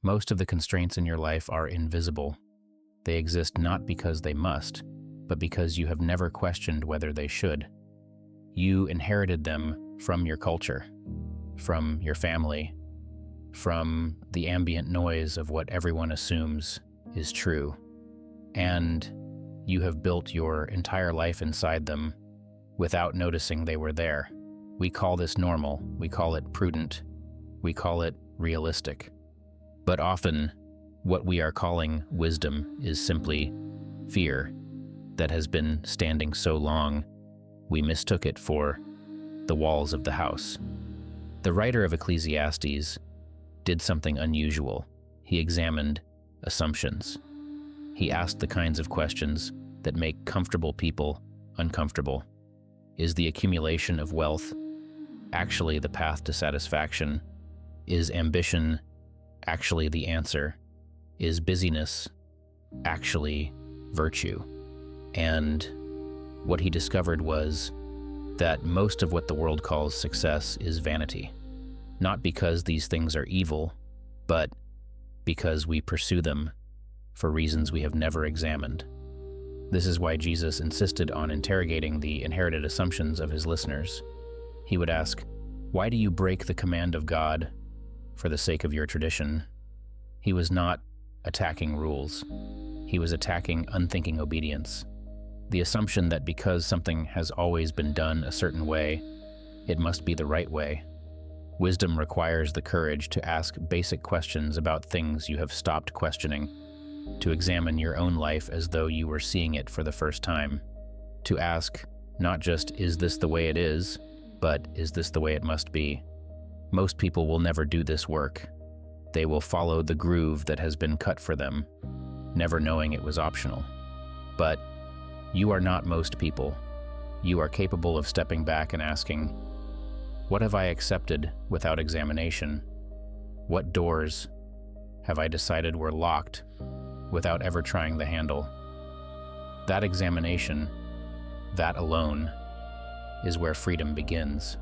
Most of the constraints in your life are invisible. They exist not because they must, but because you have never questioned whether they should. You inherited them from your culture, from your family, from the ambient noise of what everyone assumes is true. And you have built your entire life inside them without noticing they were there. We call this normal, we call it prudent, we call it realistic. But often, what we are calling wisdom is simply fear that has been standing so long, we mistook it for the walls of the house. The writer of Ecclesiastes did something unusual. He examined assumptions. He asked the kinds of questions that make comfortable people uncomfortable. Is the accumulation of wealth actually the path to satisfaction? Is ambition actually the answer? Is busyness actually virtue? And what he discovered was that most of what the world calls success is vanity. Not because these things are evil, but because we pursue them for reasons we have never examined. This is why Jesus insisted on interrogating the inherited assumptions of his listeners. He would ask, "Why do you break the command of God for the sake of your tradition?" He was not attacking rules. He was attacking unthinking obedience. The assumption that because something has always been done a certain way, it must be the right way. Wisdom requires the courage to ask basic questions about things you have stopped questioning, to examine your own life as though you were seeing it for the first time, to ask not just, is this the way it is, but is this the way it must be? Most people will never do this work. They will follow the groove that has been cut for them, never knowing it was optional. But you are not most people. You are capable of stepping back and asking, what have I accepted without examination? What doors have I decided were locked without ever trying the handle? That examination, that alone, is where freedom begins.